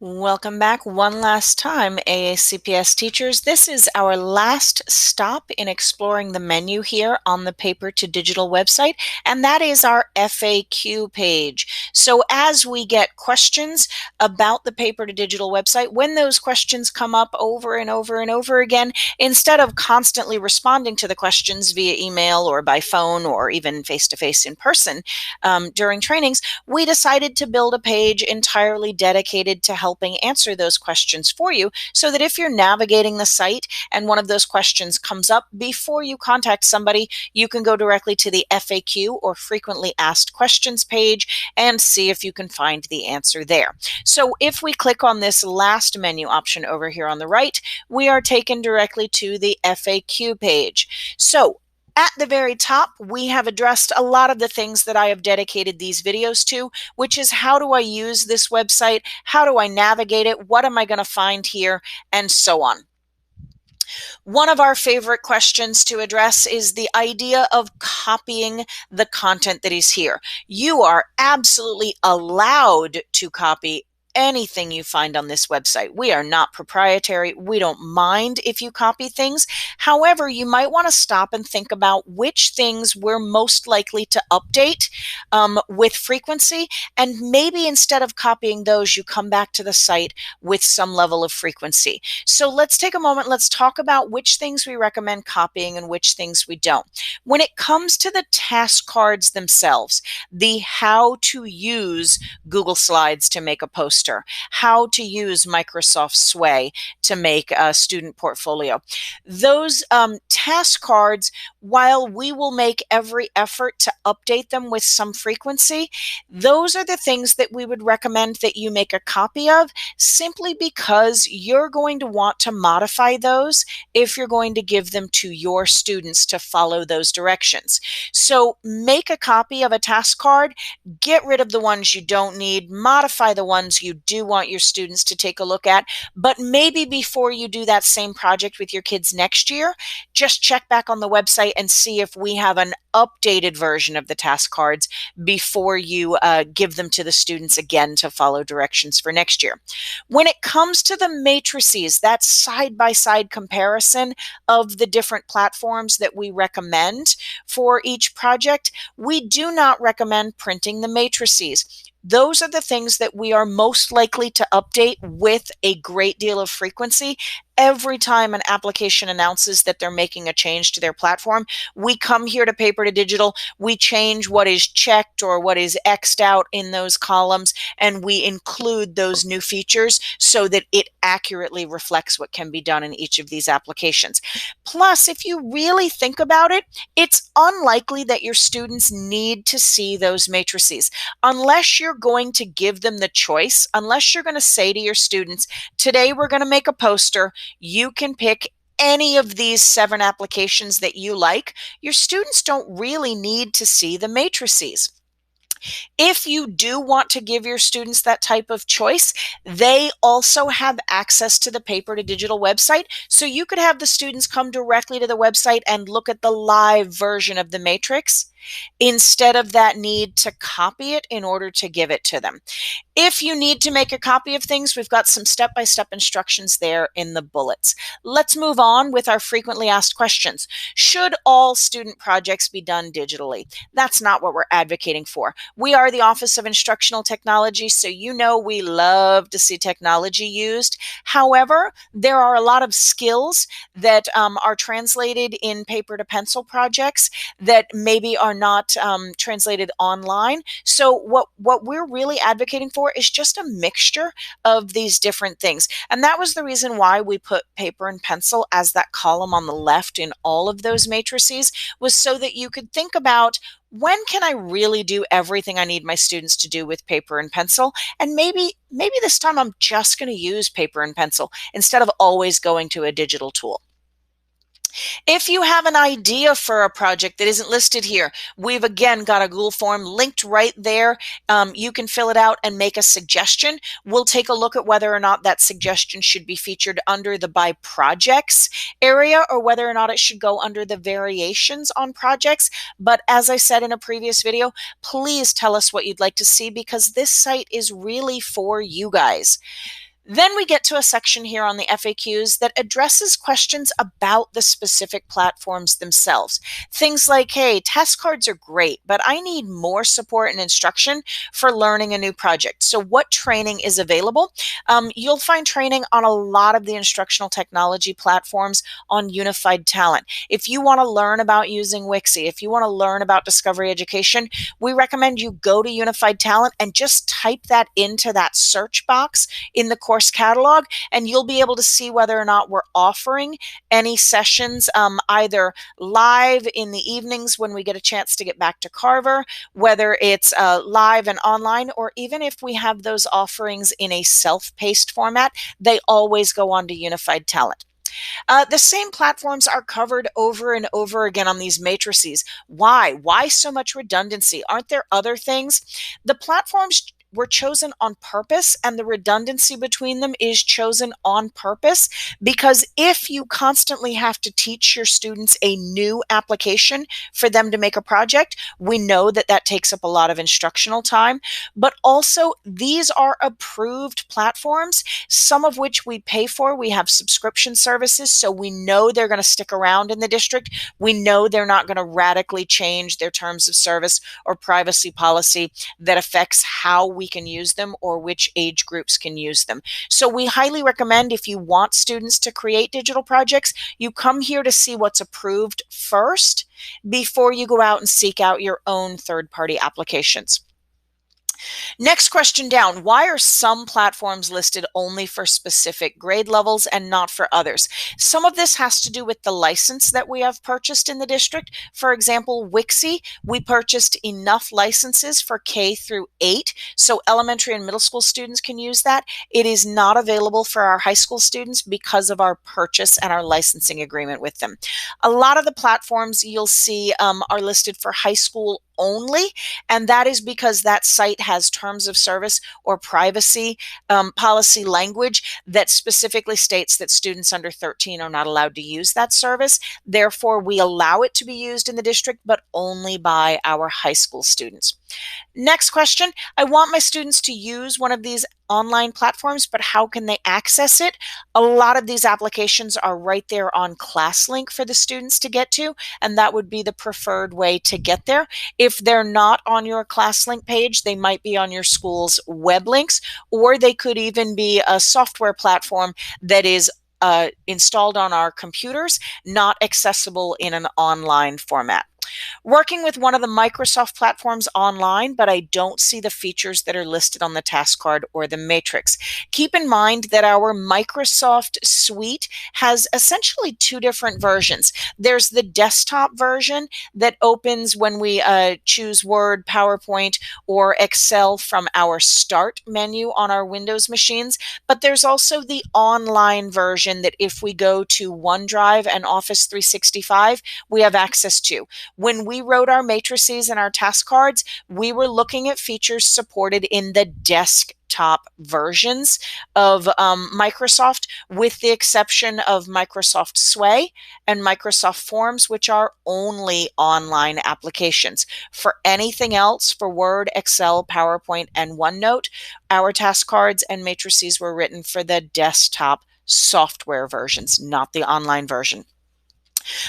Welcome back one last time, AACPS teachers. This is our last stop in exploring the menu here on the Paper to Digital website, and that is our FAQ page. So as we get questions about the Paper to Digital website, when those questions come up over and over and over again, instead of constantly responding to the questions via email or by phone or even face-to-face in person during trainings, we decided to build a page entirely dedicated to helping answer those questions for you, so that if you're navigating the site and one of those questions comes up, before you contact somebody, you can go directly to the FAQ or frequently asked questions page and see if you can find the answer there. So if we click on this last menu option over here on the right, we are taken directly to the FAQ page. So at the very top, we have addressed a lot of the things that I have dedicated these videos to, which is how do I use this website? How do I navigate it? What am I going to find here? And so on. One of our favorite questions to address is the idea of copying the content that is here. You are absolutely allowed to copy anything you find on this website. We are not proprietary. We don't mind if you copy things. However, you might want to stop and think about which things we're most likely to update with frequency, and maybe instead of copying those, you come back to the site with some level of frequency. So let's take a moment. Let's talk about which things we recommend copying and which things we don't. When it comes to the task cards themselves, the how to use Google Slides to make a poster, how to use Microsoft Sway to make a student portfolio. Those task cards, while we will make every effort to update them with some frequency, those are the things that we would recommend that you make a copy of, simply because you're going to want to modify those if you're going to give them to your students to follow those directions. So make a copy of a task card, get rid of the ones you don't need, modify the ones you do want your students to take a look at, but maybe before you do that same project with your kids next year, just check back on the website and see if we have an updated version of the task cards before you give them to the students again to follow directions for next year. When it comes to the matrices, that side-by-side comparison of the different platforms that we recommend for each project, we do not recommend printing the matrices. Those are the things that we are most likely to update with a great deal of frequency. Every time an application announces that they're making a change to their platform, we come here to Paper to Digital, we change what is checked or what is X'd out in those columns, and we include those new features so that it accurately reflects what can be done in each of these applications. Plus, if you really think about it, it's unlikely that your students need to see those matrices. Unless you're going to give them the choice, unless you're going to say to your students, today we're going to make a poster, you can pick any of these 7 applications that you like, your students don't really need to see the matrices. If you do want to give your students that type of choice, they also have access to the Paper to Digital website. So you could have the students come directly to the website and look at the live version of the matrix, instead of that need to copy it in order to give it to them. If you need to make a copy of things, we've got some step-by-step instructions there in the bullets. Let's move on with our frequently asked questions. Should all student projects be done digitally? That's not what we're advocating for. We are the Office of Instructional Technology, so you know we love to see technology used. However, there are a lot of skills that are translated in paper to pencil projects that maybe are not translated online. So what we're really advocating for is just a mixture of these different things. And that was the reason why we put paper and pencil as that column on the left in all of those matrices, was so that you could think about, when can I really do everything I need my students to do with paper and pencil? And maybe this time I'm just going to use paper and pencil instead of always going to a digital tool. If you have an idea for a project that isn't listed here, we've again got a Google form linked right there. You can fill it out and make a suggestion. We'll take a look at whether or not that suggestion should be featured under the by projects area, or whether or not it should go under the variations on projects. But as I said in a previous video, please tell us what you'd like to see, because this site is really for you guys. Then we get to a section here on the FAQs that addresses questions about the specific platforms themselves. Things like, hey, test cards are great, but I need more support and instruction for learning a new project. So what training is available? You'll find training on a lot of the instructional technology platforms on Unified Talent. If you want to learn about using Wixie, if you want to learn about Discovery Education, we recommend you go to Unified Talent and just type that into that search box in the course catalog, and you'll be able to see whether or not we're offering any sessions either live in the evenings when we get a chance to get back to Carver, whether it's live and online, or even if we have those offerings in a self-paced format, they always go on to Unified Talent. The same platforms are covered over and over again on these matrices. Why? Why so much redundancy? Aren't there other things? The platforms were chosen on purpose, and the redundancy between them is chosen on purpose, because if you constantly have to teach your students a new application for them to make a project, we know that that takes up a lot of instructional time. But also, these are approved platforms, some of which we pay for. We have subscription services, so we know they're going to stick around in the district. We know they're not going to radically change their terms of service or privacy policy that affects how we can use them or which age groups can use them. So we highly recommend, if you want students to create digital projects, you come here to see what's approved first before you go out and seek out your own third-party applications. Next question down, why are some platforms listed only for specific grade levels and not for others? Some of this has to do with the license that we have purchased in the district. For example, Wixie, we purchased enough licenses for K through 8, so elementary and middle school students can use that. It is not available for our high school students because of our purchase and our licensing agreement with them. A lot of the platforms you'll see are listed for high school only, and that is because that site has terms of service or privacy policy language that specifically states that students under 13 are not allowed to use that service. Therefore, we allow it to be used in the district, but only by our high school students. Next question, I want my students to use one of these online platforms, but how can they access it? A lot of these applications are right there on ClassLink for the students to get to, and that would be the preferred way to get there. If they're not on your ClassLink page, they might be on your school's web links, or they could even be a software platform that is installed on our computers, not accessible in an online format. Working with one of the Microsoft platforms online, but I don't see the features that are listed on the task card or the matrix. Keep in mind that our Microsoft suite has essentially two different versions. There's the desktop version that opens when we choose Word, PowerPoint, or Excel from our Start menu on our Windows machines, but there's also the online version that if we go to OneDrive and Office 365, we have access to. When we wrote our matrices and our task cards, we were looking at features supported in the desktop versions of Microsoft, with the exception of Microsoft Sway and Microsoft Forms, which are only online applications. For anything else, for Word, Excel, PowerPoint, and OneNote, our task cards and matrices were written for the desktop software versions, not the online version.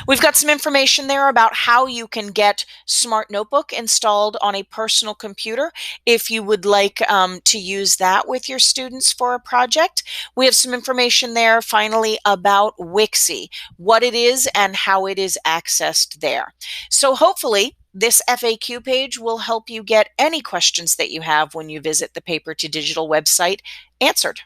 We've got some information there about how you can get Smart Notebook installed on a personal computer if you would like to use that with your students for a project. We have some information there finally about Wixie, what it is and how it is accessed there. So hopefully this FAQ page will help you get any questions that you have when you visit the Paper to Digital website answered.